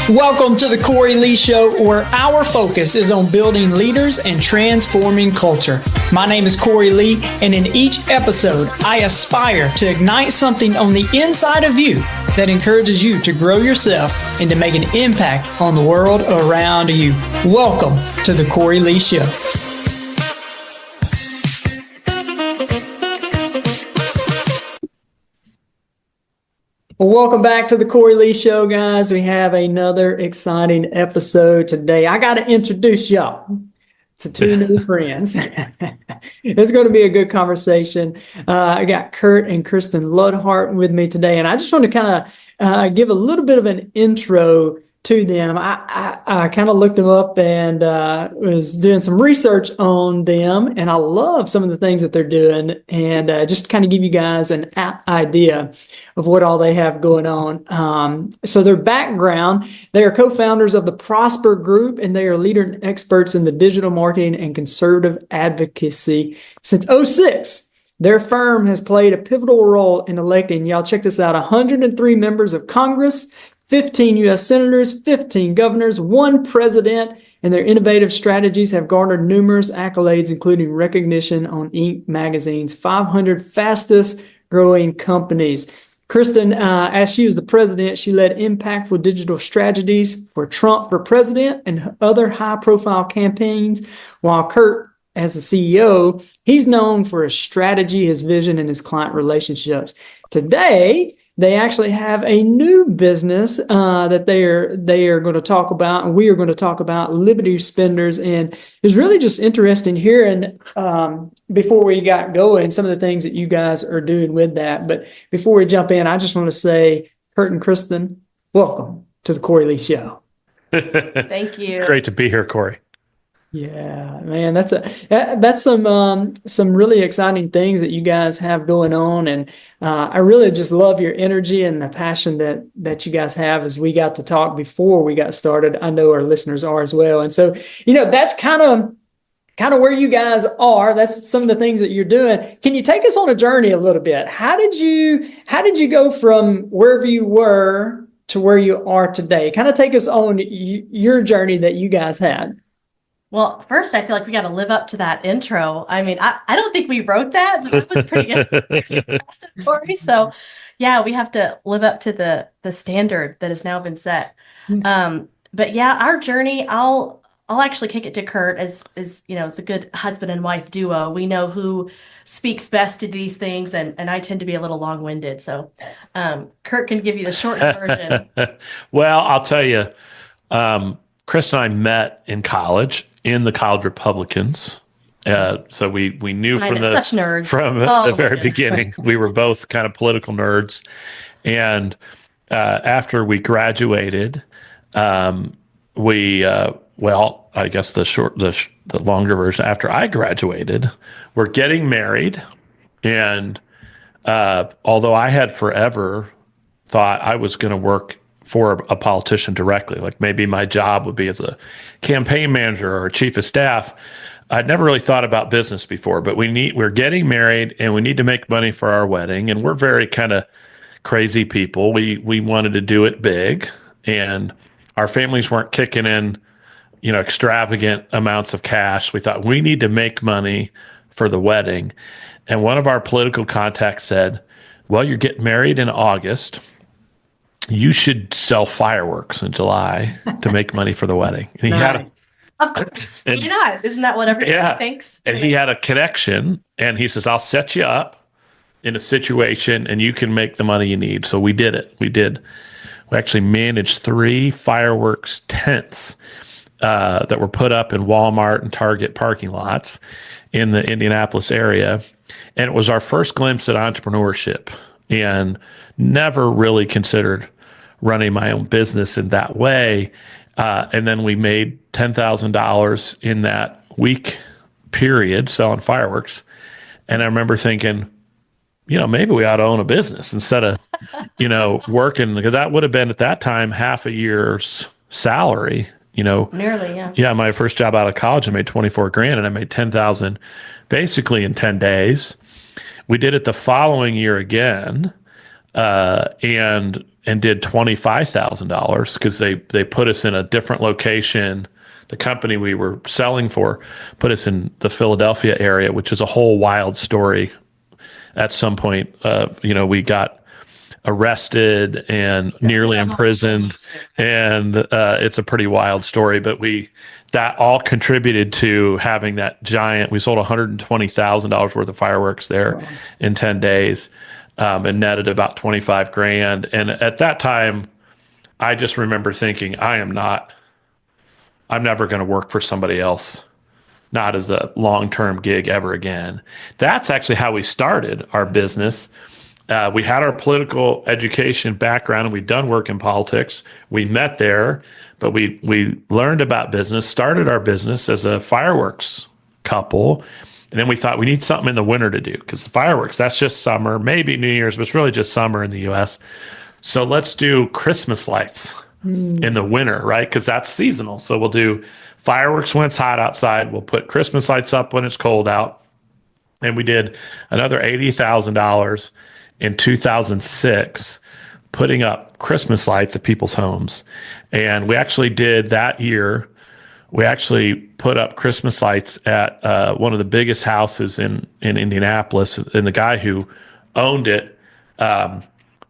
Welcome to the Cory Lee Show, where our focus is on building leaders and transforming culture. My name is Cory Lee, and in each episode, I aspire to ignite something on the inside of you that encourages you to grow yourself and to make an impact on the world around you. Welcome to the Cory Lee Show. Well, welcome back to the Cory Lee Show, guys. We have another exciting episode today. I got to introduce y'all to two new friends. It's going to be a good conversation. I got Kurt and Kristen Ludhart with me today, and I just want to kind of give a little bit of an intro to them. I kind of looked them up and was doing some research on them, and I love some of the things that they're doing, and just kind of give you guys an idea of what all they have going on. So their background, they are co-founders of the Prosper Group, and they are leader and experts in the digital marketing and conservative advocacy since '06. Their firm has played a pivotal role in electing, y'all check this out, 103 members of Congress, 15 U.S. senators, 15 governors, 1 president, and their innovative strategies have garnered numerous accolades, including recognition on Inc. magazine's 500 fastest growing companies. Kristen, as she was the president, she led impactful digital strategies for Trump for president and other high-profile campaigns, while Kurt, as the CEO, he's known for his strategy, his vision, and his client relationships. Today, they actually have a new business that they are going to talk about, and we are going to talk about Liberty Spenders. And it's really just interesting hearing before we got going some of the things that you guys are doing with that. But before we jump in, I just want to say, Kurt and Kristen, welcome to the Cory Lee Show. Thank you. Great to be here, Cory. Yeah, man, that's some really exciting things that you guys have going on, and I really just love your energy and the passion that you guys have. As we got to talk before we got started, I know our listeners are as well, and so that's kind of where you guys are. That's some of the things that you're doing. Can you take us on a journey a little bit? How did you go from wherever you were to where you are today? Kind of take us on your journey that you guys had. Well, first, I feel like we got to live up to that intro. I mean, I don't think we wrote that, but that was pretty good, pretty impressive, Cory. So, yeah, we have to live up to the standard that has now been set. But yeah, our journey, I'll actually kick it to Kurt as as a good husband and wife duo. We know who speaks best to these things, and I tend to be a little long-winded. So, Kurt can give you the short version. Well, I'll tell you, Chris and I met in college in the College Republicans. So we knew from the very beginning. We were both kind of political nerds. And after we graduated, I guess the longer version, after I graduated, we're getting married. And although I had forever thought I was going to work for a politician directly, like maybe my job would be as a campaign manager or a chief of staff, I'd never really thought about business before. But we're getting married and we need to make money for our wedding, and we're very kind of crazy people. We wanted to do it big, and our families weren't kicking in extravagant amounts of cash. We thought we need to make money for the wedding. And one of our political contacts said, well, you're getting married in August. You should sell fireworks in July to make money for the wedding. And he of course. Why not? Isn't that what everybody thinks? And he had a connection, and he says, I'll set you up in a situation and you can make the money you need. So we did it. We actually managed 3 fireworks tents that were put up in Walmart and Target parking lots in the Indianapolis area. And it was our first glimpse at entrepreneurship, and never really considered running my own business in that way. And then we made $10,000 in that week period selling fireworks. And I remember thinking, maybe we ought to own a business instead of, working, because that would have been at that time half a year's salary, Nearly, yeah. Yeah, my first job out of college, I made $24,000, and I made $10,000 basically in 10 days. We did it the following year again. and did $25,000 because they put us in a different location. The company we were selling for put us in the Philadelphia area, which is a whole wild story. At some point, we got arrested and nearly imprisoned, and it's a pretty wild story. But that all contributed to having that giant. We sold $120,000 worth of fireworks there in 10 days, and netted about 25 grand. And at that time, I just remember thinking, I'm never going to work for somebody else, not as a long-term gig ever again. That's actually how we started our business. We had our political education background, and we'd done work in politics. We met there, but we learned about business, started our business as a fireworks couple. And then we thought we need something in the winter to do, because the fireworks, that's just summer, maybe New Year's, but it's really just summer in the US. So let's do Christmas lights in the winter, right? Because that's seasonal. So we'll do fireworks when it's hot outside. We'll put Christmas lights up when it's cold out. And we did another $80,000 in 2006, putting up Christmas lights at people's homes. And we actually did that year. We actually put up Christmas lights at one of the biggest houses in Indianapolis. And the guy who owned it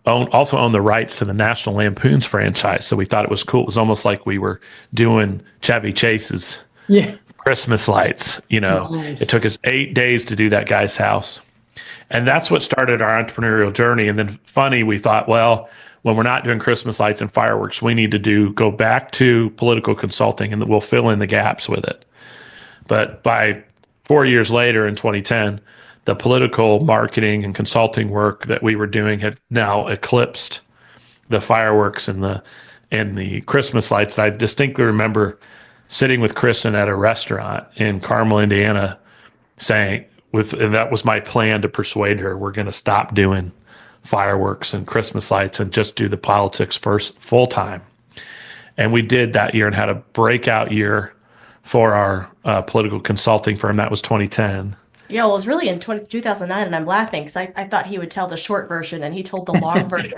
also owned the rights to the National Lampoon's franchise. So we thought it was cool. It was almost like we were doing Chevy Chase's Christmas lights. Nice. It took us 8 days to do that guy's house. And that's what started our entrepreneurial journey. And then funny, we thought, well, when we're not doing Christmas lights and fireworks, we need to go back to political consulting, and we'll fill in the gaps with it. But by 4 years later, in 2010, the political marketing and consulting work that we were doing had now eclipsed the fireworks and the Christmas lights. I distinctly remember sitting with Kristen at a restaurant in Carmel, Indiana, saying, and that was my plan to persuade her, we're going to stop doing fireworks and Christmas lights and just do the politics first full time. And we did that year and had a breakout year for our political consulting firm. That was 2010. Yeah, well, it was really in 2009, and I'm laughing because I thought he would tell the short version, and he told the long version.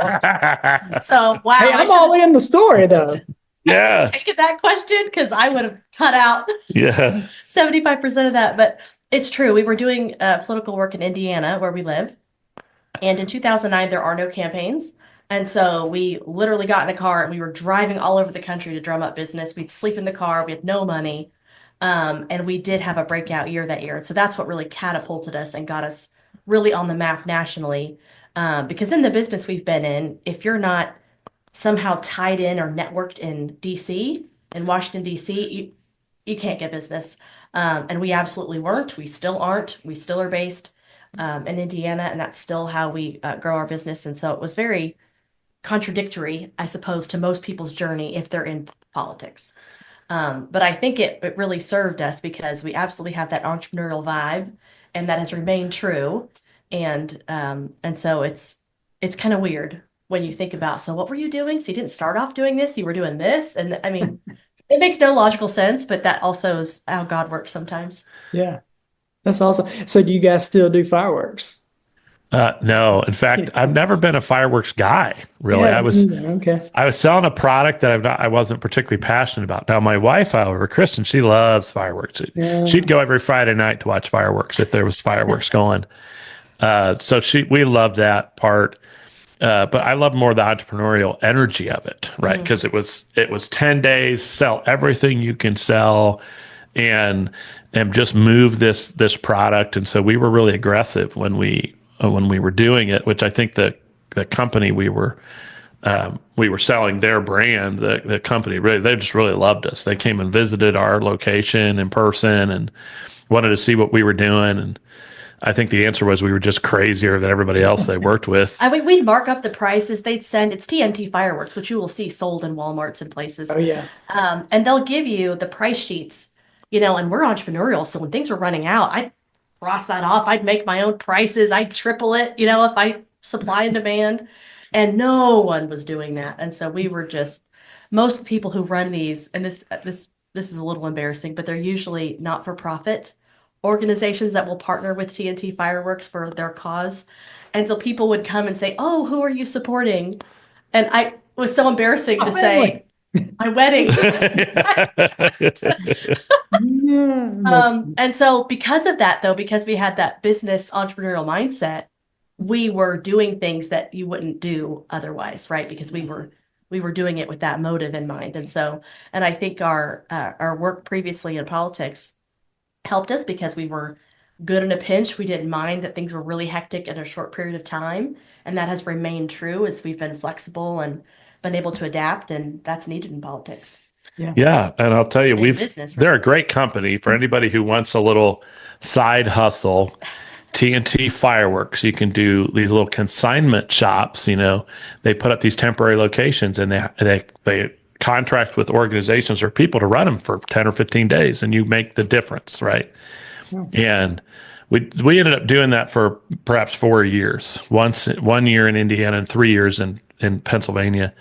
So, wow. Hey, I'm all in the story, though. Yeah. Taken that question, because I would have cut out 75% of that. But it's true. We were doing political work in Indiana, where we live. And in 2009, there are no campaigns. And so we literally got in a car and we were driving all over the country to drum up business. We'd sleep in the car. We had no money. And we did have a breakout year that year. And so that's what really catapulted us and got us really on the map nationally. Because in the business we've been in, if you're not somehow tied in or networked in DC, in Washington, DC, you can't get business. And we absolutely weren't. We still aren't. We still are based in Indiana, and that's still how we grow our business. And so it was very contradictory, I suppose, to most people's journey if they're in politics. But I think it really served us, because we absolutely have that entrepreneurial vibe, and that has remained true. And so it's kind of weird when you think about, so what were you doing? So you didn't start off doing this, you were doing this. And I mean, it makes no logical sense, but that also is how God works sometimes. Yeah, that's awesome. So do you guys still do fireworks? No, in fact, I've never been a fireworks guy, really. Yeah, I was selling a product that I wasn't particularly passionate about. Now, my wife, however, Kristen, she loves fireworks. Yeah. She'd go every Friday night to watch fireworks if there was fireworks going. So we loved that part. But I love more the entrepreneurial energy of it, right? Because it was 10 days, sell everything you can sell, and just move this product. And so we were really aggressive when we were doing it, which I think the company we were selling their brand, the company they just really loved us. They came and visited our location in person and wanted to see what we were doing. And I think the answer was we were just crazier than everybody else they worked with. I mean, we'd mark up the prices. It's TNT fireworks, which you will see sold in Walmarts and places. Oh, yeah. And they'll give you the price sheets, and we're entrepreneurial. So when things were running out, I'd cross that off. I'd make my own prices. I'd triple it, if I supply and demand. And no one was doing that. And so we were most people who run these, and this is a little embarrassing, but they're usually not for profit organizations that will partner with TNT Fireworks for their cause. And so people would come and say, "Oh, who are you supporting?" And it was so embarrassing to say, "My wedding." And so because of that, though, because we had that business entrepreneurial mindset, we were doing things that you wouldn't do otherwise, right? Because we were doing it with that motive in mind. And I think our work previously in politics helped us because we were good in a pinch. We didn't mind that things were really hectic in a short period of time. And that has remained true as we've been flexible and been able to adapt. And that's needed in politics. Yeah. And I'll tell you, Business, right? they're a great company for anybody who wants a little side hustle. TNT Fireworks. You can do these little consignment shops. They put up these temporary locations, and they contract with organizations or people to run them for 10 or 15 days, and you make the difference, right? And we ended up doing that for perhaps 4 years. 1 year in Indiana and 3 years in Pennsylvania.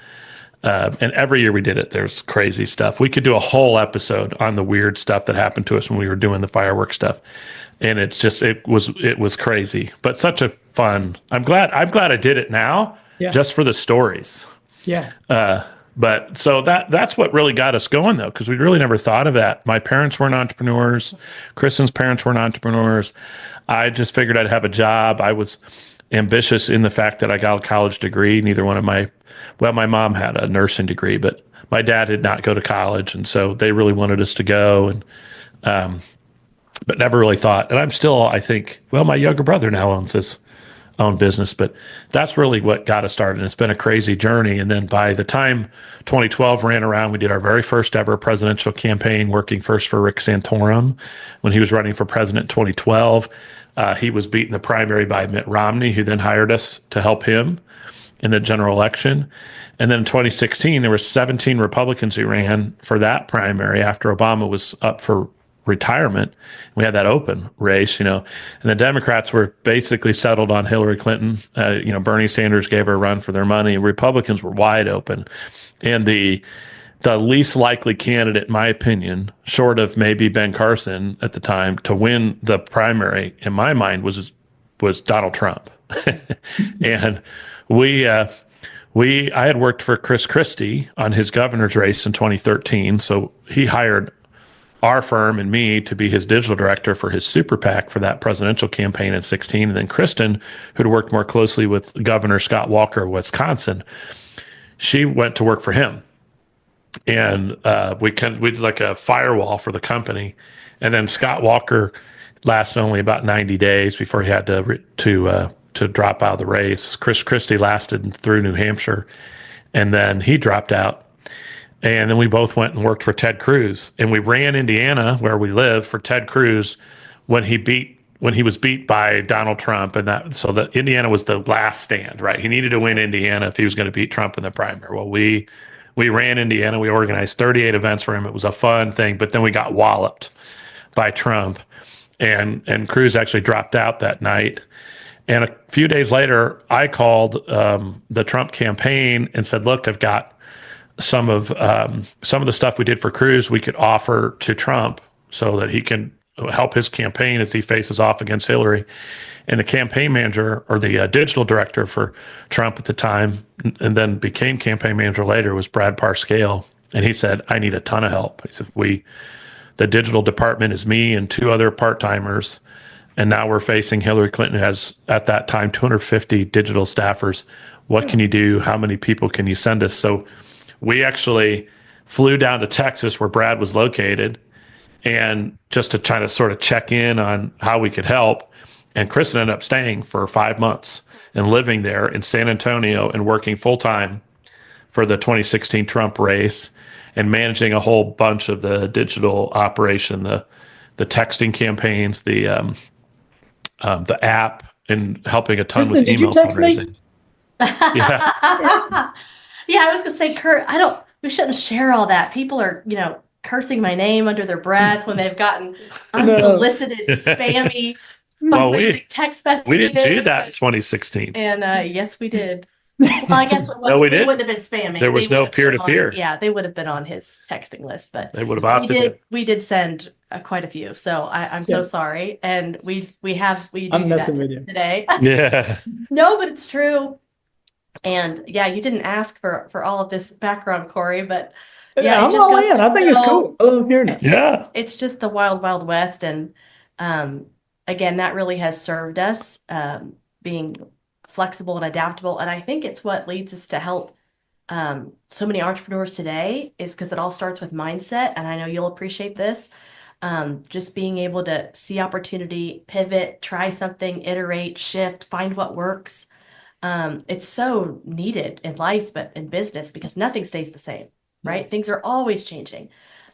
And every year we did it. There's crazy stuff. We could do a whole episode on the weird stuff that happened to us when we were doing the fireworks stuff. And it was crazy, but such a fun. I'm glad I did it now just for the stories. Yeah. But so that's what really got us going, though, because we really never thought of that. My parents weren't entrepreneurs. Kristen's parents weren't entrepreneurs. I just figured I'd have a job. I was ambitious in the fact that I got a college degree. Neither one of my mom had a nursing degree, but my dad did not go to college. And so they really wanted us to go. And, but never really thought. And I'm still, I think, my younger brother now owns his own business, but that's really what got us started. And it's been a crazy journey. And then by the time 2012 ran around, we did our very first ever presidential campaign, working first for Rick Santorum when he was running for president in 2012. He was beaten the primary by Mitt Romney, who then hired us to help him in the general election. And then in 2016, there were 17 Republicans who ran for that primary after Obama was up for retirement. We had that open race, and the Democrats were basically settled on Hillary Clinton. Bernie Sanders gave her a run for their money. Republicans were wide open. And the least likely candidate, in my opinion, short of maybe Ben Carson at the time, to win the primary, in my mind, was Donald Trump. And I had worked for Chris Christie on his governor's race in 2013. So he hired our firm and me to be his digital director for his super PAC for that presidential campaign in 16. And then Kristen, who'd worked more closely with Governor Scott Walker of Wisconsin, she went to work for him. And we did like a firewall for the company. And then Scott Walker lasted only about 90 days before he had to drop out of the race. Chris Christie lasted through New Hampshire, and then he dropped out. And then we both went and worked for Ted Cruz, and we ran Indiana, where we live, for Ted Cruz when he was beat by Donald Trump, so that Indiana was the last stand, right? He needed to win Indiana if he was going to beat Trump in the primary. Well, we ran Indiana. We organized 38 events for him. It was a fun thing, but then we got walloped by Trump, and Cruz actually dropped out that night. And a few days later, I called the Trump campaign and said, "Look, I've got some of the stuff we did for Cruz we could offer to Trump so that he can help his campaign as he faces off against Hillary." And the campaign manager, or the digital director for Trump at the time, and then became campaign manager later, was Brad Parscale. And he said, "I need a ton of help." He said, the digital department is me and two other part-timers. And now we're facing Hillary Clinton, who has, at that time, 250 digital staffers. What can you do? How many people can you send us? So we actually flew down to Texas, where Brad was located, and just to try to sort of check in on how we could help. And Kristen ended up staying for 5 months and living there in San Antonio and working full-time for the 2016 Trump race and managing a whole bunch of the digital operation, the texting campaigns, the app, and helping a ton Kristen, with did you email text me? fundraising. Yeah. Yeah, I was gonna say, Kurt, we shouldn't share all that. People are, cursing my name under their breath when they've gotten unsolicited, spammy fundraising text messages. We didn't do that in 2016. And yes, we did. Well, I guess No, we they didn't. wouldn't have been spamming. There was They no would have been peer-to-peer. Yeah, they would have been on his texting list, but They would have opted in. we did send quite a few. So I'm so sorry. And we do I'm do messing that with you. today. Yeah. No, but it's true. And yeah, you didn't ask for all of this background, Cory, but yeah, it I'm just all goes in. to I think it's show cool. I love hearing it. Yeah. it's just the wild, wild west. And again, that really has served us, being flexible and adaptable. And I think it's what leads us to help so many entrepreneurs today, is because it all starts with mindset. And I know you'll appreciate this. Just being able to see opportunity, pivot, try something, iterate, shift, find what works. It's so needed in life, but in business, because nothing stays the same, right? Things are always changing.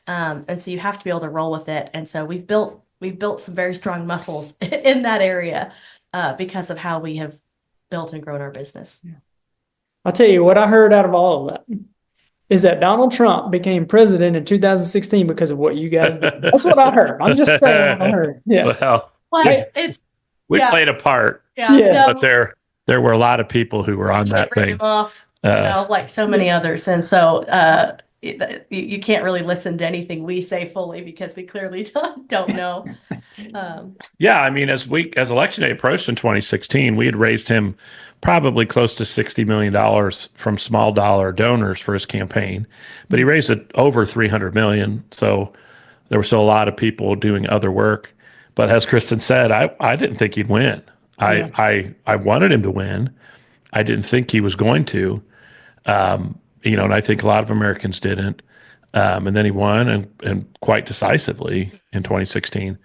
And so you have to be able to roll with it. And so we've built some very strong muscles in that area, because of how we have built and grown our business. I'll tell you what I heard out of all of that is that Donald Trump became president in 2016 because of what you guys did. That's what I heard. I'm just saying what I heard. Yeah. Well, Well, it's we yeah. played a part, yeah, Yeah. no, but there were a lot of people who were on he that didn't bring thing. him off, like so many others. And so you can't really listen to anything we say fully, because we clearly don't know. Yeah, I mean, as election day approached in 2016, we had raised him probably close to $60 million from small dollar donors for his campaign, but he raised it over 300 million. So there were still a lot of people doing other work. But as Kristen said, I didn't think he'd win. I wanted him to win. I didn't think he was going to. And I think a lot of Americans didn't. And then he won, and quite decisively in 2016.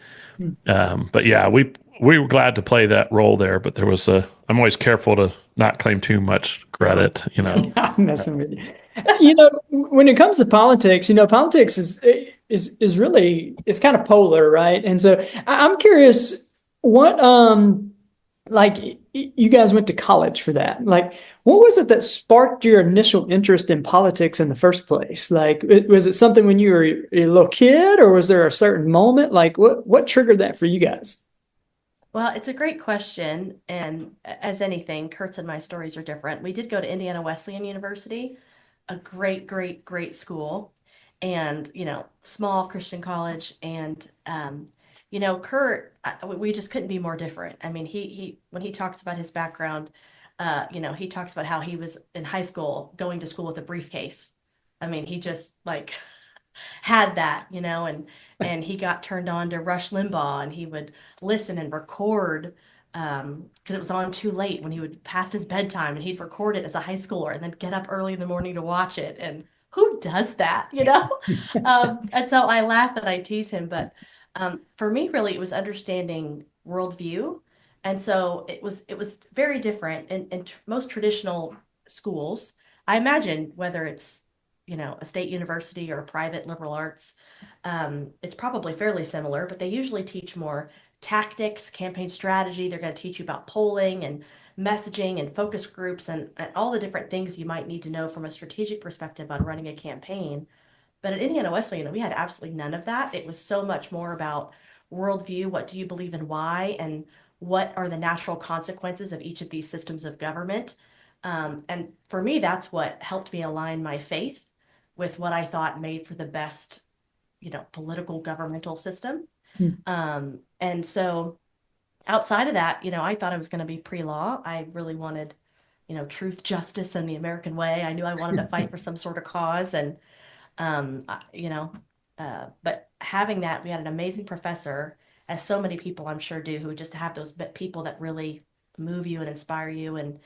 But yeah, we were glad to play that role there. But I'm always careful to not claim too much credit. I'm messing with you. When it comes to politics, politics is really, it's kind of polar, right? And so I'm curious what like you guys went to college for that. Like, what was it that sparked your initial interest in politics in the first place? Like, was it something when you were a little kid, or was there a certain moment? Like, what triggered that for you guys? Well, it's a great question. And as anything, Kurt's and my stories are different. We did go to Indiana Wesleyan University, a great, great, great school, and, small Christian college. And, Kurt, we just couldn't be more different. I mean, he when he talks about his background, he talks about how he was in high school going to school with a briefcase. I mean, he just like had that, and he got turned on to Rush Limbaugh, and he would listen and record, because it was on too late when he would past his bedtime, and he'd record it as a high schooler and then get up early in the morning to watch it. And who does that, And so I laugh and I tease him, but for me, really, it was understanding worldview. And so it was very different in most traditional schools. I imagine whether it's, a state university or a private liberal arts, it's probably fairly similar, but they usually teach more tactics, campaign strategy. They're going to teach you about polling and messaging and focus groups and all the different things you might need to know from a strategic perspective on running a campaign. But at Indiana Wesleyan, we had absolutely none of that. It was so much more about worldview. What do you believe in? Why? And what are the natural consequences of each of these systems of government? And for me, that's what helped me align my faith with what I thought made for the best, political governmental system. And so outside of that, I thought I was going to be pre-law. I really wanted, truth, justice, and the American way. I knew I wanted to fight for some sort of cause. And, but having that, we had an amazing professor, as so many people I'm sure do, who just have those people that really move you and inspire you. And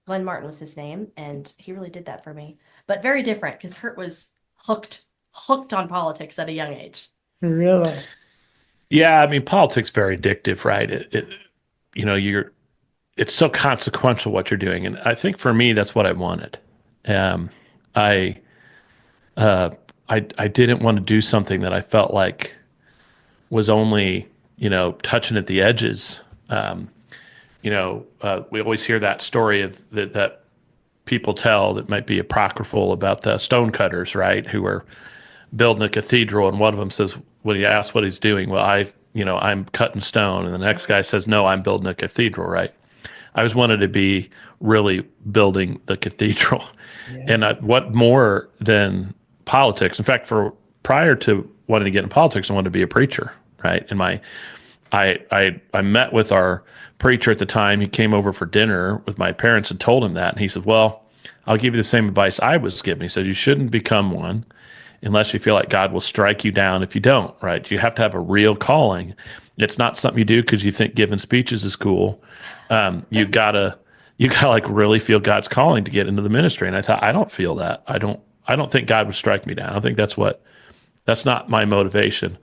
Glenn Martin was his name, and he really did that for me. But very different, because Kurt was hooked on politics at a young age. Really? Yeah, I mean, politics very addictive, right? It's so consequential what you're doing, and I think for me that's what I wanted. I didn't want to do something that I felt like was only touching at the edges. We always hear that story of that people tell that might be apocryphal about the stonecutters, right? Who are building a cathedral, and one of them says, when he asks what he's doing, well, I'm cutting stone, and the next guy says, no, I'm building a cathedral, right? I always wanted to be really building the cathedral. Yeah. And what more than politics? In fact, prior to wanted to get in politics, I wanted to be a preacher, right? And I met with our preacher at the time. He came over for dinner with my parents and told him that. And he said, well, I'll give you the same advice I was given. He said, you shouldn't become one unless you feel like God will strike you down if you don't, right? You have to have a real calling. It's not something you do because you think giving speeches is cool. You gotta like really feel God's calling to get into the ministry. And I thought, I don't feel that. I don't think God would strike me down. I don't think that's not my motivation.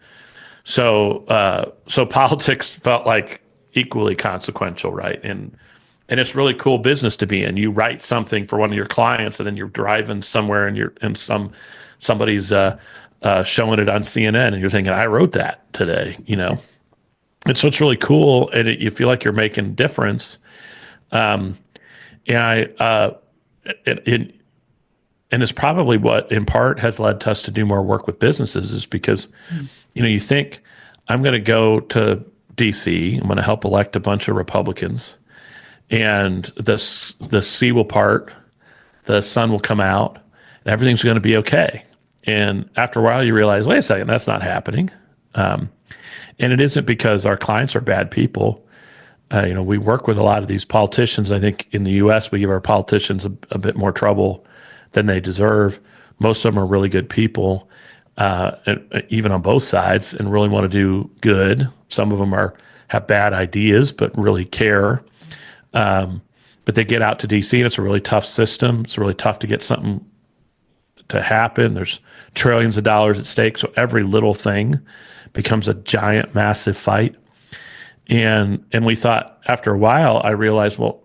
So politics felt like equally consequential, right? And it's really cool business to be in. You write something for one of your clients, and then you're driving somewhere, and somebody's showing it on CNN, and you're thinking, I wrote that today, And so it's really cool, and you feel like you're making a difference. And it's probably what in part has led us to do more work with businesses, is because, you think, I'm going to go to DC, I'm going to help elect a bunch of Republicans, and the sea will part, the sun will come out, and everything's going to be okay. And after a while, you realize, wait a second, that's not happening. And it isn't because our clients are bad people. We work with a lot of these politicians. I think in the U.S., we give our politicians a bit more trouble than they deserve. Most of them are really good people, even on both sides, and really want to do good. Some of them have bad ideas, but really care. But they get out to D.C., and it's a really tough system. It's really tough to get something to happen. There's trillions of dollars at stake, so every little thing becomes a giant, massive fight. And we thought, after a while, I realized, well,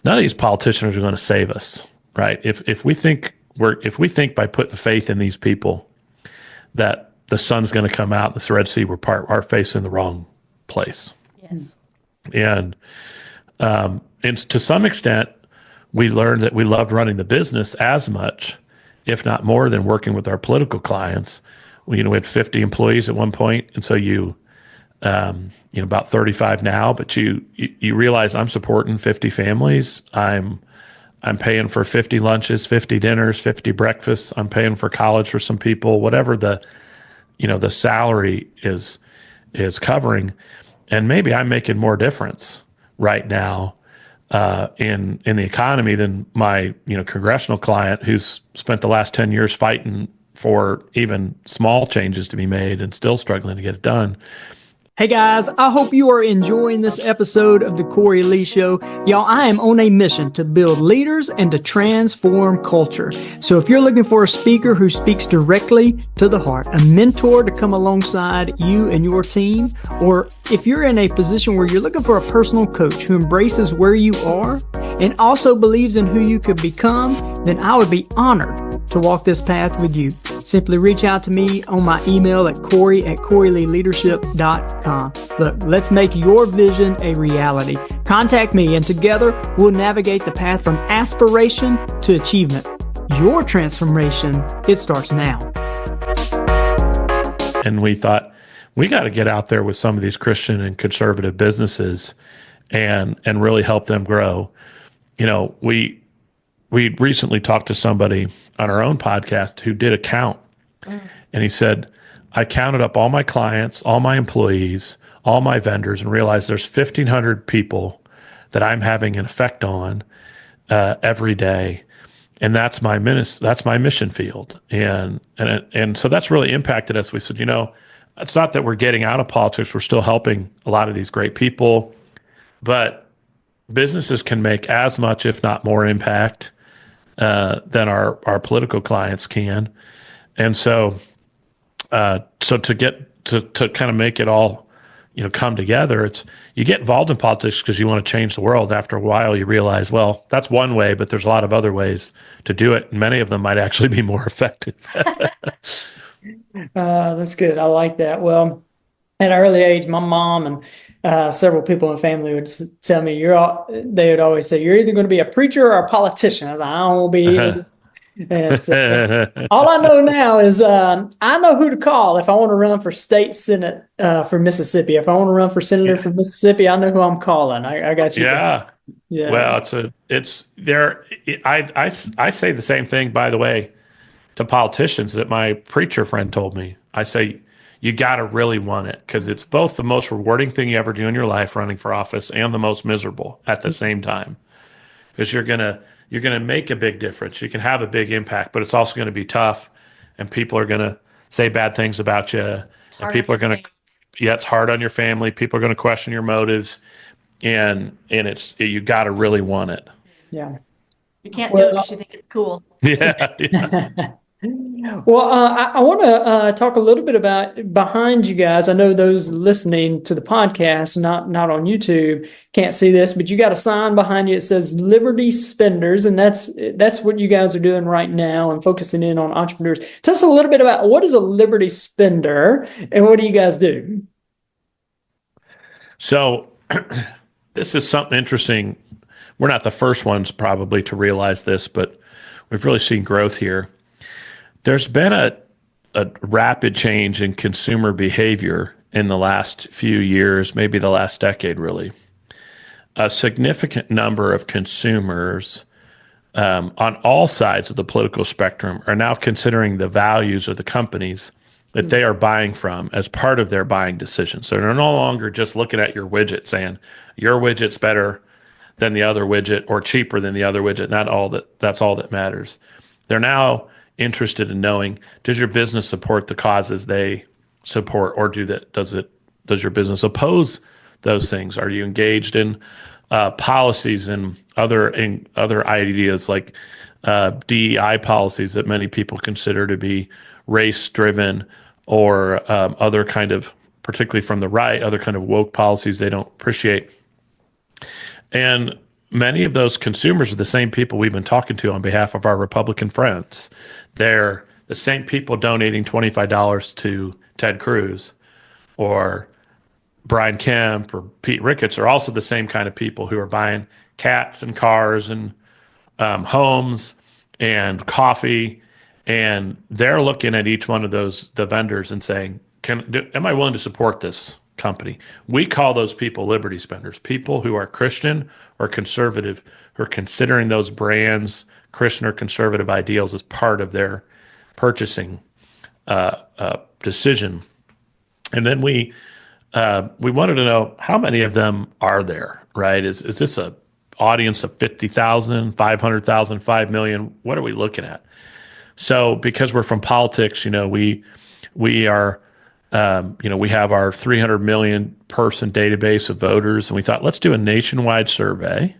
none of these politicians are going to save us, right? If we think by putting faith in these people that the sun's going to come out, the Red Sea will part, our faith's in the wrong place. Yes. And to some extent, we learned that we loved running the business as much, if not more, than working with our political clients. We had 50 employees at one point, and so about 35 now. But you realize I'm supporting 50 families. I'm paying for 50 lunches, 50 dinners, 50 breakfasts. I'm paying for college for some people. Whatever the salary is covering, and maybe I'm making more difference right now in the economy than my congressional client who's spent the last 10 years fighting for even small changes to be made and still struggling to get it done. Hey guys, I hope you are enjoying this episode of the Cory Lee Show. Y'all, I am on a mission to build leaders and to transform culture. So if you're looking for a speaker who speaks directly to the heart, a mentor to come alongside you and your team, or if you're in a position where you're looking for a personal coach who embraces where you are and also believes in who you could become, then I would be honored to walk this path with you. Simply reach out to me on my email at Cory@CoryLeeLeadership.com. Look, let's make your vision a reality. Contact me, and together we'll navigate the path from aspiration to achievement. Your transformation, it starts now. And we thought, we got to get out there with some of these Christian and conservative businesses and really help them grow. We recently talked to somebody on our own podcast who did a count. And he said, I counted up all my clients, all my employees, all my vendors, and realized there's 1,500 people that I'm having an effect on every day. And that's my mission field. And so that's really impacted us. We said, it's not that we're getting out of politics. We're still helping a lot of these great people, but businesses can make as much, if not more, impact than our political clients can. And so to get to kind of make it all, come together, you get involved in politics because you want to change the world. After a while, you realize, well, that's one way, but there's a lot of other ways to do it. And many of them might actually be more effective. That's good. I like that. Well, at an early age, my mom and several people in the family would tell me, they would always say, you're either going to be a preacher or a politician. I was like, I don't want to be either. And so, all I know now is I know who to call if I want to run for state senate for Mississippi. If I want to run for senator for Mississippi, I know who I'm calling. I got you. Yeah. Yeah. Well, it's there. I say the same thing, by the way, to politicians that my preacher friend told me. I say you got to really want it, because it's both the most rewarding thing you ever do in your life, running for office, and the most miserable at the same time, because you're gonna make a big difference. You can have a big impact, but it's also going to be tough, and people are going to say bad things about you, and people are going to, yeah, it's hard on your family. People are going to question your motives, and you got to really want it. Yeah. You can't do it Well, because you think it's cool. Yeah, yeah. well, I want to talk a little bit about behind you guys. I know those listening to the podcast, not on YouTube, can't see this, but you got a sign behind you. It says Liberty Spenders, and that's what you guys are doing right now and focusing in on entrepreneurs. Tell us a little bit about what is a Liberty Spender and what do you guys do? So this is something interesting. We're not the first ones probably to realize this, but we've really seen growth here. There's been a rapid change in consumer behavior in the last few years, maybe the last decade, really. A significant number of consumers on all sides of the political spectrum are now considering the values of the companies that they are buying from as part of their buying decisions. So they're no longer just looking at your widget saying your widget's better than the other widget or cheaper than the other widget. That's all that matters. They're now interested in knowing, does your business support the causes they support, or does your business oppose those things? Are you engaged in policies and other ideas like DEI policies that many people consider to be race driven, or other kind of, particularly from the right, other kind of woke policies they don't appreciate? And many of those consumers are the same people we've been talking to on behalf of our Republican friends. They're the same people donating $25 to Ted Cruz or Brian Kemp or Pete Ricketts are also the same kind of people who are buying cats and cars and homes and coffee. And they're looking at each one of the vendors and saying, am I willing to support this company? We call those people Liberty Spenders, people who are Christian or conservative, who are considering those brands, Christian or conservative ideals, as part of their purchasing decision. And then we wanted to know, how many of them are there, right? Is this a audience of 50,000, 500,000, 5 million? What are we looking at? So because we're from politics, we are, we have our 300 million person database of voters, and we thought, let's do a nationwide survey,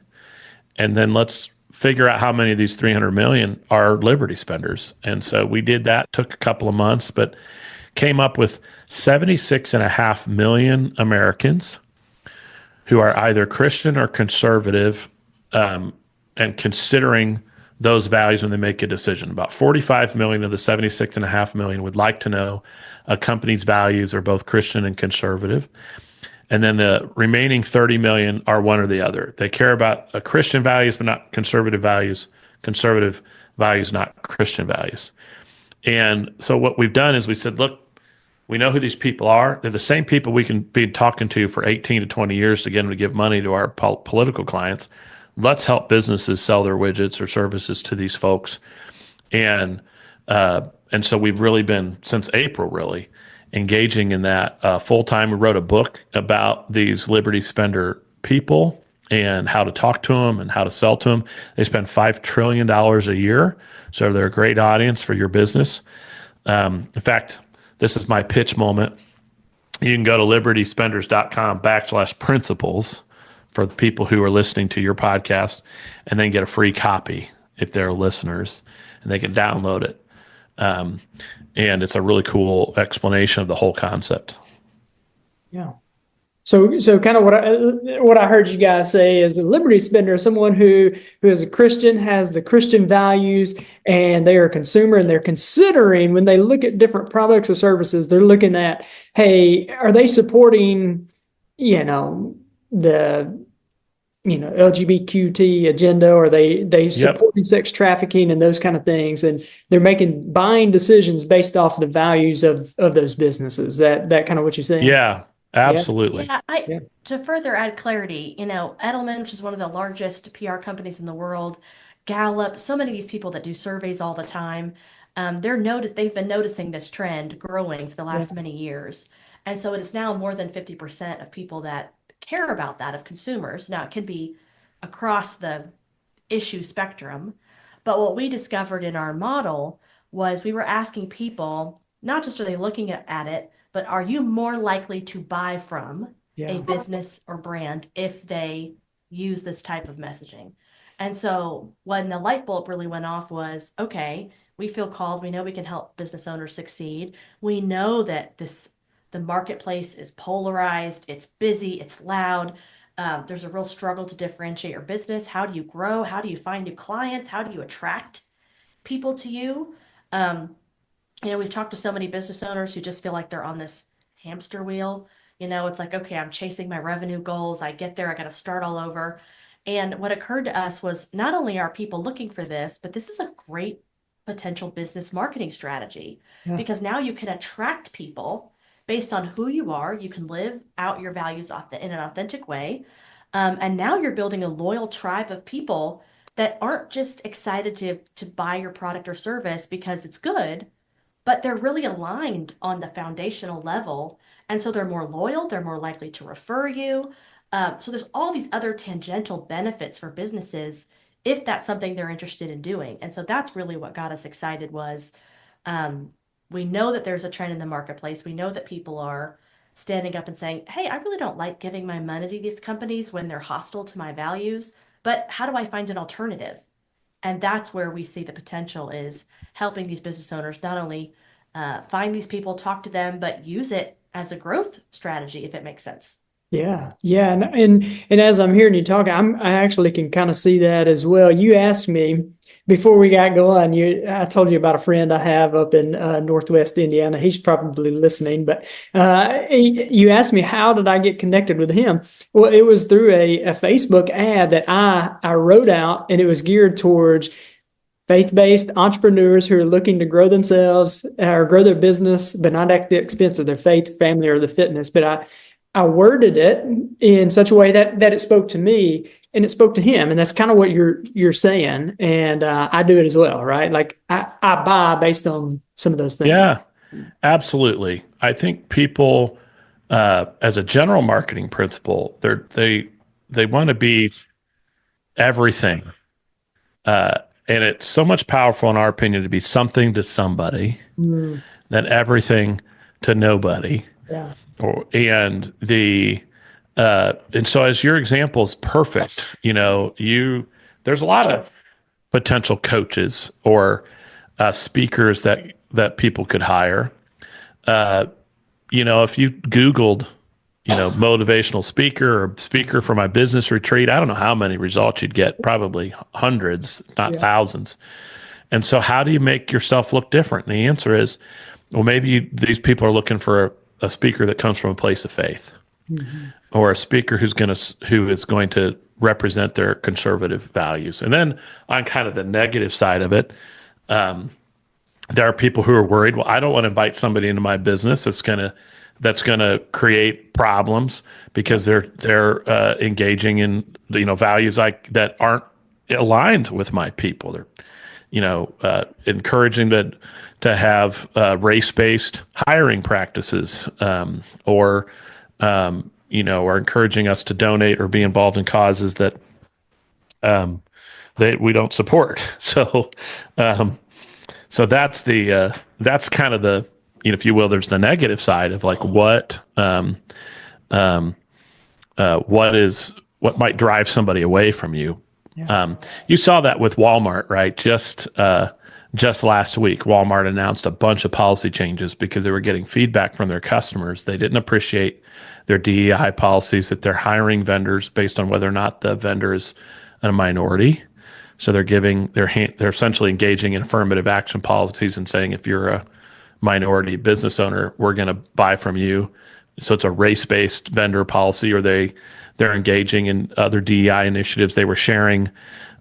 and then let's figure out how many of these 300 million are Liberty Spenders. And so we did that, took a couple of months, but came up with 76.5 million Americans who are either Christian or conservative, and considering those values when they make a decision. About 45 million of the 76.5 million would like to know a company's values are both Christian and conservative. And then the remaining 30 million are one or the other. They care about Christian values, but not conservative values, not Christian values. And so what we've done is we said, look, we know who these people are. They're the same people we can be talking to for 18 to 20 years to get them to give money to our political clients. Let's help businesses sell their widgets or services to these folks. And so we've really been, since April, really engaging in that full time. We wrote a book about these Liberty Spender people and how to talk to them and how to sell to them. They spend $5 trillion a year, so they're a great audience for your business. In fact, this is my pitch moment. You can go to libertyspenders.com/principles for the people who are listening to your podcast, and then get a free copy if they're listeners, and they can download it. And it's a really cool explanation of the whole concept. Yeah. So kind of what I heard you guys say is a Liberty Spender is someone who is a Christian, has the Christian values, and they are a consumer, and they're considering, when they look at different products or services, they're looking at, hey, are they supporting, the LGBTQ agenda, or they supporting sex trafficking and those kind of things, and they're making buying decisions based off the values of those businesses. That kind of what you're saying? Yeah, absolutely. Yeah, to further add clarity, Edelman, which is one of the largest PR companies in the world, Gallup, so many of these people that do surveys all the time, they've been noticing this trend growing for the last Yeah. many years. And so it is now more than 50% of people that care about that, of consumers. Now it can be across the issue spectrum. But what we discovered in our model was we were asking people, not just are they looking at it, but are you more likely to buy from a Yeah. business or brand if they use this type of messaging? And so when the light bulb really went off was, okay, we feel called, we know we can help business owners succeed. We know that the marketplace is polarized, it's busy, it's loud. There's a real struggle to differentiate your business. How do you grow? How do you find new clients? How do you attract people to you? Um, we've talked to so many business owners who just feel like they're on this hamster wheel. It's like, okay, I'm chasing my revenue goals. I get there, I got to start all over. And what occurred to us was not only are people looking for this, but this is a great potential business marketing strategy Yeah. because now you can attract people based on who you are. You can live out your values in an authentic way. And now you're building a loyal tribe of people that aren't just excited to buy your product or service because it's good, but they're really aligned on the foundational level. And so they're more loyal, they're more likely to refer you. So there's all these other tangential benefits for businesses if that's something they're interested in doing. And so that's really what got us excited was um, we know that there's a trend in the marketplace. We know that people are standing up and saying, hey, I really don't like giving my money to these companies when they're hostile to my values, but how do I find an alternative? And that's where we see the potential is helping these business owners not only find these people, talk to them, but use it as a growth strategy, if it makes sense. Yeah, yeah, and as I'm hearing you talk, I actually can kind of see that as well. You asked me before we got going. I told you about a friend I have up in Northwest Indiana. He's probably listening, but you asked me how did I get connected with him? Well, it was through a Facebook ad that I wrote out, and it was geared towards faith-based entrepreneurs who are looking to grow themselves or grow their business, but not at the expense of their faith, family, or the fitness. But I worded it in such a way that it spoke to me and it spoke to him, and that's kind of what you're saying. And I do it as well, right? Like I buy based on some of those things. Yeah, absolutely. I think people, as a general marketing principle, they want to be everything, and it's so much powerful, in our opinion, to be something to somebody than everything to nobody. Yeah. And so as your example is perfect, there's a lot of potential coaches or speakers that people could hire. If you Googled, motivational speaker or speaker for my business retreat, I don't know how many results you'd get, probably hundreds, not thousands. And so how do you make yourself look different? And the answer is, well, maybe these people are looking for a speaker that comes from a place of faith, or a speaker who is going to represent their conservative values. And then on kind of the negative side of it, there are people who are worried, well, I don't want to invite somebody into my business that's going to create problems because they're engaging in values that aren't aligned with my people. They're encouraging to have race-based hiring practices, or encouraging us to donate or be involved in causes that we don't support. So that's that's kind of the, if you will, there's the negative side of like what might drive somebody away from you. Yeah. You saw that with Walmart, right? Just last week, Walmart announced a bunch of policy changes because they were getting feedback from their customers. They didn't appreciate their DEI policies, that they're hiring vendors based on whether or not the vendor is a minority. So they're essentially engaging in affirmative action policies and saying, if you're a minority business owner, we're going to buy from you. So it's a race-based vendor policy, or they're engaging in other DEI initiatives. They were sharing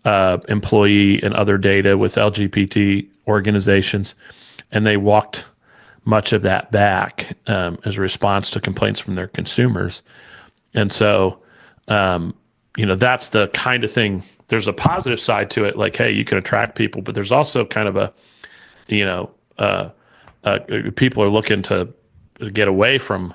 employee and other data with LGBT organizations, and they walked much of that back as a response to complaints from their consumers. And so, that's the kind of thing. There's a positive side to it, like, hey, you can attract people, but there's also kind of you know, people are looking to get away from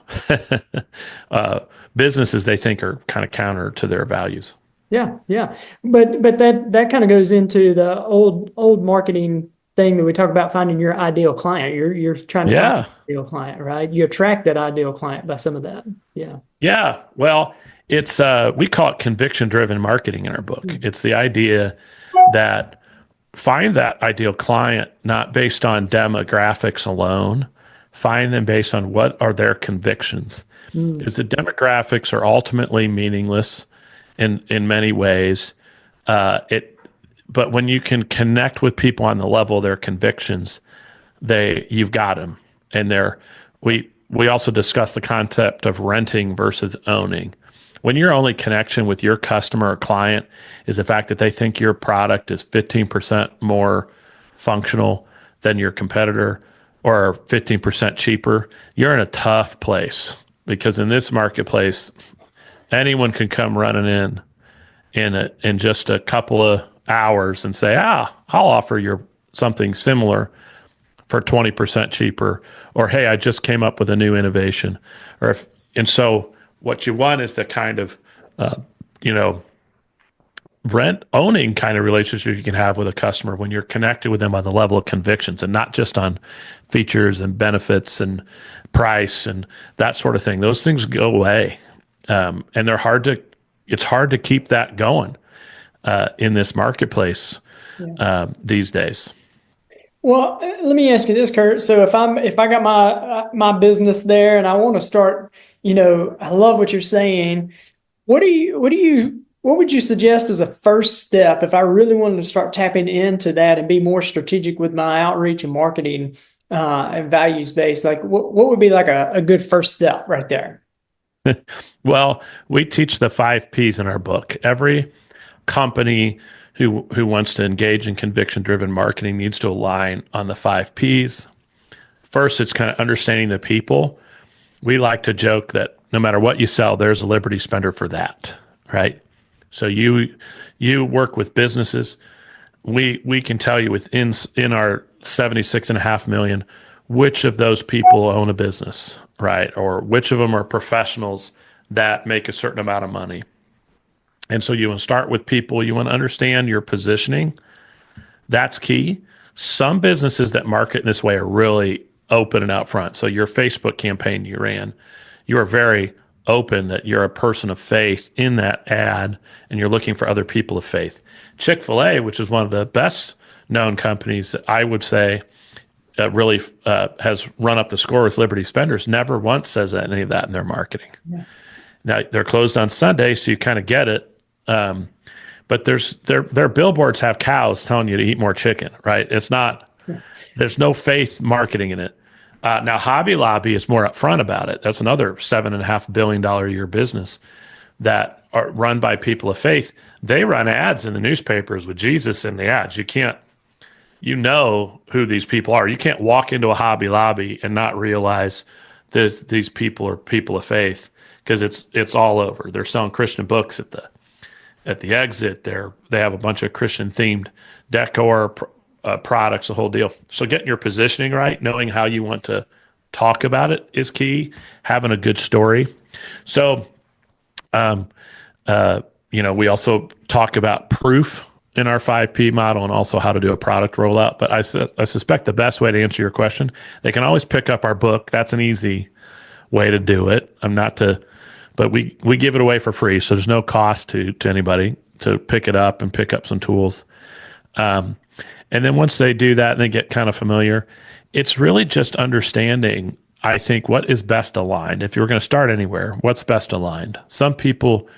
businesses they think are kind of counter to their values. Yeah, yeah. But that kind of goes into the old marketing thing that we talk about, finding your ideal client. You're trying to find Yeah. an ideal client, right? You attract that ideal client by some of that. Yeah. Yeah. Well, it's we call it conviction driven marketing in our book. It's the idea that find that ideal client not based on demographics alone, find them based on what are their convictions. Because the demographics are ultimately meaningless in many ways. But when you can connect with people on the level of their convictions, you've got them. And we also discuss the concept of renting versus owning. When your only connection with your customer or client is the fact that they think your product is 15% more functional than your competitor or 15% cheaper, you're in a tough place, because in this marketplace, anyone can come running in just a couple of hours and say, I'll offer you something similar for 20% cheaper, or hey, I just came up with a new innovation. And so what you want is the kind of rent owning kind of relationship you can have with a customer when you're connected with them on the level of convictions and not just on features and benefits and price and that sort of thing. Those things go away. And it's hard to keep that going in this marketplace these days. Well, let me ask you this, Kurt. So if I got my business there and I want to start, I love what you're saying. What would you suggest as a first step if I really wanted to start tapping into that and be more strategic with my outreach and marketing and values based? Like what would be like a good first step right there? Well, we teach the 5 Ps in our book. Every company who wants to engage in conviction-driven marketing needs to align on the 5 Ps. First, it's kind of understanding the people. We like to joke that no matter what you sell, there's a Liberty spender for that, right? So you work with businesses. We can tell you in our 76.5 million, which of those people own a business, right? Or which of them are professionals that make a certain amount of money. And so you want to start with people. You want to understand your positioning. That's key. Some businesses that market in this way are really open and out front. So your Facebook campaign you ran, you are very open that you're a person of faith in that ad and you're looking for other people of faith. Chick-fil-A, which is one of the best known companies that I would say really has run up the score with Liberty spenders, never once says any of that in their marketing. Yeah. Now, they're closed on Sunday, so you kind of get it. But their billboards have cows telling you to eat more chicken, right? It's not, there's no faith marketing in it. Now, Hobby Lobby is more upfront about it. That's another $7.5 billion a year business that are run by people of faith. They run ads in the newspapers with Jesus in the ads. You know who these people are. You can't walk into a Hobby Lobby and not realize that these people are people of faith, because it's all over. They're selling Christian books at the exit. They have a bunch of Christian themed decor, products, the whole deal. So getting your positioning right, knowing how you want to talk about it is key. Having a good story. So, we also talk about proof in our 5P model and also how to do a product rollout. But I suspect the best way to answer your question, they can always pick up our book. That's an easy way to do it. But we give it away for free. So there's no cost to anybody to pick it up and pick up some tools. And then once they do that and they get kind of familiar, it's really just understanding, I think, what is best aligned. If you're going to start anywhere, what's best aligned? Some people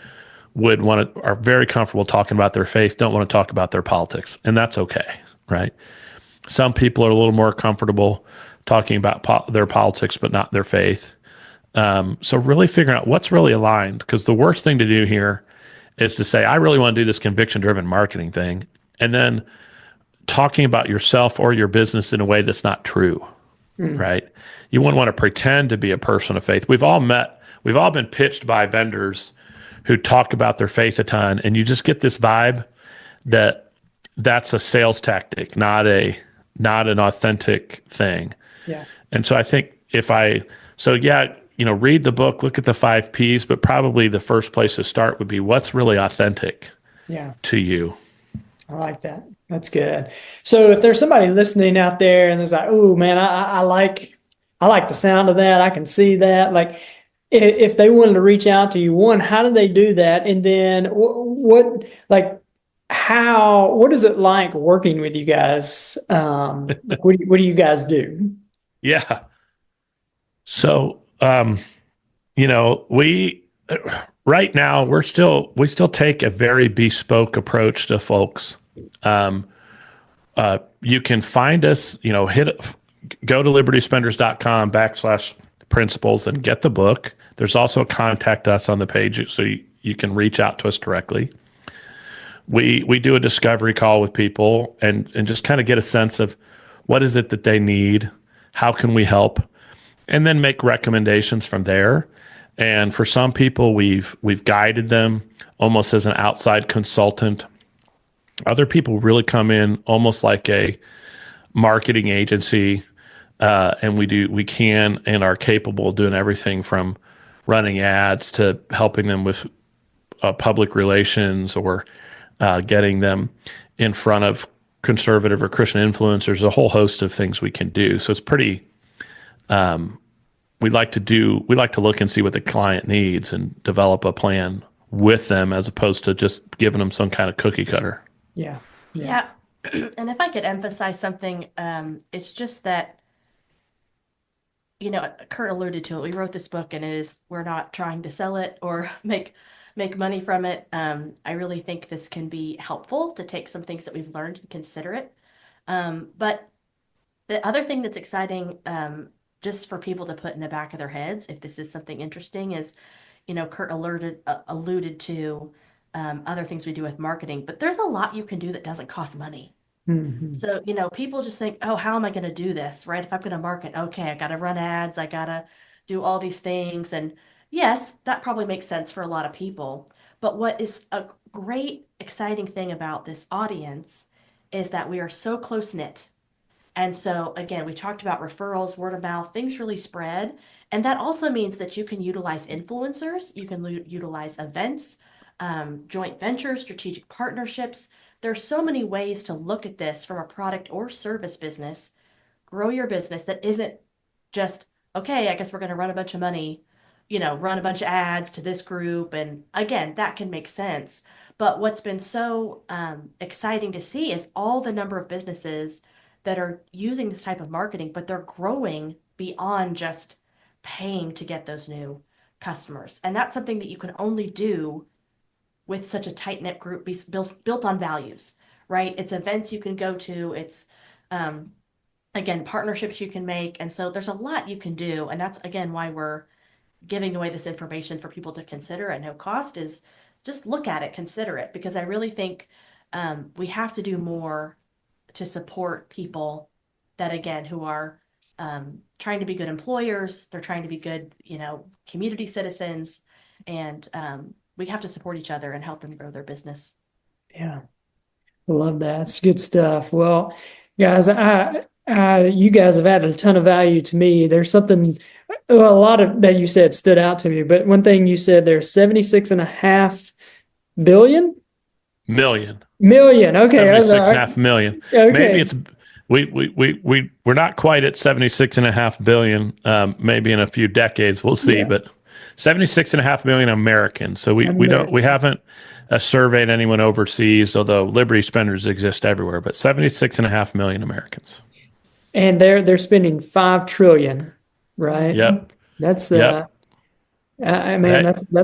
are very comfortable talking about their faith, don't want to talk about their politics, and that's okay, right? Some people are a little more comfortable talking about their politics, but not their faith. So really figuring out what's really aligned, because the worst thing to do here is to say, I really want to do this conviction-driven marketing thing, and then talking about yourself or your business in a way that's not true, right? You wouldn't want to pretend to be a person of faith. We've all been pitched by vendors who talk about their faith a ton, and you just get this vibe that that's a sales tactic, not a not an authentic thing. Yeah. And so I think read the book, look at the 5 Ps, but probably the first place to start would be what's really authentic Yeah. to you. I like that. That's good. So if there's somebody listening out there and there's like, oh man, I like the sound of that. I can see that. Like if they wanted to reach out to you, one, how do they do that? And then what is it like working with you guys? What do you guys do? Yeah. So, we right now we still take a very bespoke approach to folks. You can find us, go to libertyspenders.com/principles and get the book. There's also a contact us on the page, so you can reach out to us directly. We do a discovery call with people and just kind of get a sense of what is it that they need, how can we help, and then make recommendations from there. And for some people, we've guided them almost as an outside consultant. Other people really come in almost like a marketing agency, and we can and are capable of doing everything from running ads to helping them with public relations or getting them in front of conservative or Christian influencers, a whole host of things we can do. So it's pretty, we like to look and see what the client needs and develop a plan with them as opposed to just giving them some kind of cookie cutter. Yeah. Yeah. And if I could emphasize something, it's just that, Kurt alluded to it. We wrote this book and we're not trying to sell it or make money from it. I really think this can be helpful to take some things that we've learned and consider it. But the other thing that's exciting, just for people to put in the back of their heads, if this is something interesting, is, Kurt alluded to other things we do with marketing, but there's a lot you can do that doesn't cost money. Mm-hmm. So, people just think, oh, how am I going to do this, right? If I'm going to market, okay, I got to run ads, I got to do all these things. And yes, that probably makes sense for a lot of people. But what is a great, exciting thing about this audience is that we are so close-knit. And so, again, we talked about referrals, word of mouth, things really spread. And that also means that you can utilize influencers, you can utilize events, joint ventures, strategic partnerships. There's so many ways to look at this from a product or service business, grow your business that isn't just, okay, I guess we're going to run a bunch of money, run a bunch of ads to this group. And again, that can make sense. But what's been so exciting to see is all the number of businesses that are using this type of marketing, but they're growing beyond just paying to get those new customers. And that's something that you can only do with such a tight-knit group built on values, right? It's events you can go to. It's, again, partnerships you can make. And so there's a lot you can do. And that's, again, why we're giving away this information for people to consider at no cost. Is just look at it, consider it, because I really think we have to do more to support people that, again, who are trying to be good employers. They're trying to be good, community citizens. And we have to support each other and help them grow their business. Yeah. I love that. It's good stuff. Well, guys, you guys have added a ton of value to me. There's something, a lot of that you said stood out to me, but one thing you said, there's 76.5 billion? Million. Okay. 76.5 million. Okay. Maybe it's, we're not quite at 76.5 billion. Maybe in a few decades, we'll see, but 76.5 million Americans. So we haven't surveyed anyone overseas, although Liberty Spenders exist everywhere, but 76.5 million Americans. And they're spending $5 trillion, right? Yep. That's that's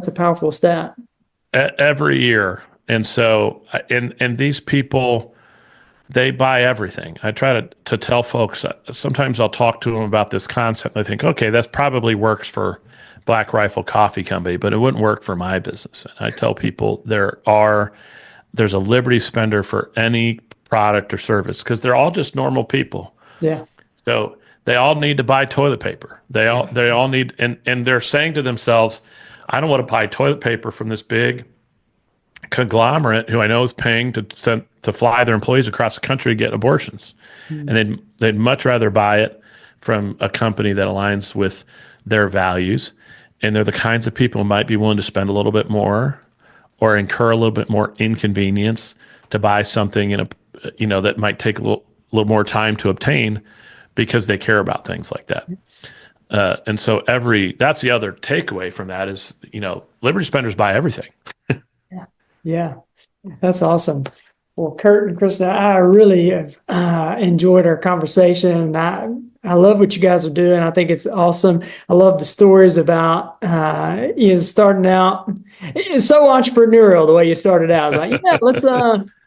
a powerful stat. Every year. And so, and these people, they buy everything. I try to tell folks, sometimes I'll talk to them about this concept. I think, okay, that probably works for Black Rifle Coffee Company, but it wouldn't work for my business. And I tell people there's a Liberty Spender for any product or service, because they're all just normal people. Yeah. So they all need to buy toilet paper. They all need, and they're saying to themselves, I don't want to buy toilet paper from this big conglomerate who I know is paying to fly their employees across the country to get abortions. And they'd much rather buy it from a company that aligns with their values. And they're the kinds of people who might be willing to spend a little bit more or incur a little bit more inconvenience to buy something that might take a little more time to obtain because they care about things like that. And so that's the other takeaway from that is, Liberty spenders buy everything. Yeah, that's awesome. Well, Kurt and Kristen, I really have enjoyed our conversation. I love what you guys are doing. I think it's awesome. I love the stories about starting out. It's so entrepreneurial the way you started out. I was like, yeah, let's.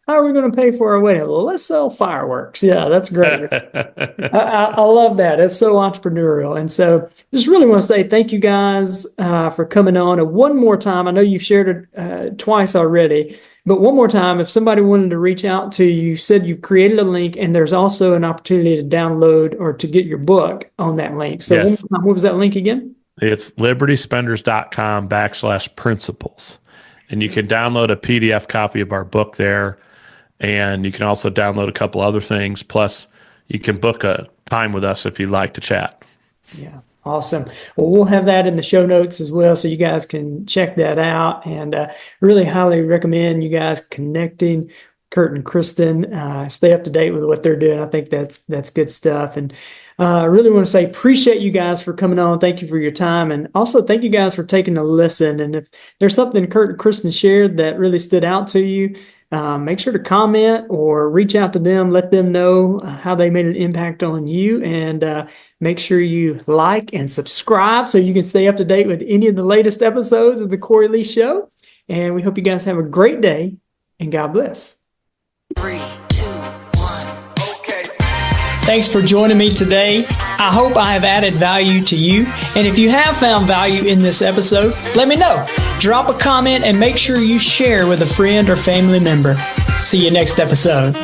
How are we going to pay for our wedding? Well, let's sell fireworks. Yeah, that's great. I love that. It's so entrepreneurial. And so just really want to say thank you guys for coming on. And one more time, I know you've shared it twice already, but one more time, if somebody wanted to reach out to you, you said you've created a link and there's also an opportunity to download or to get your book on that link. So yes. What was that link again? It's libertyspenders.com/principles. And you can download a PDF copy of our book there. And you can also download a couple other things. Plus, you can book a time with us if you'd like to chat. Yeah, awesome. Well, we'll have that in the show notes as well, so you guys can check that out. And really highly recommend you guys connecting Kurt and Kristen. Stay up to date with what they're doing. I think that's good stuff. And I really want to say appreciate you guys for coming on. Thank you for your time. And also thank you guys for taking a listen. And if there's something Kurt and Kristen shared that really stood out to you, make sure to comment or reach out to them. Let them know how they made an impact on you. And make sure you like and subscribe so you can stay up to date with any of the latest episodes of the Cory Lee Show. And we hope you guys have a great day and God bless. 3, 2, 1. Okay. Thanks for joining me today. I hope I have added value to you. And if you have found value in this episode, let me know. Drop a comment and make sure you share with a friend or family member. See you next episode.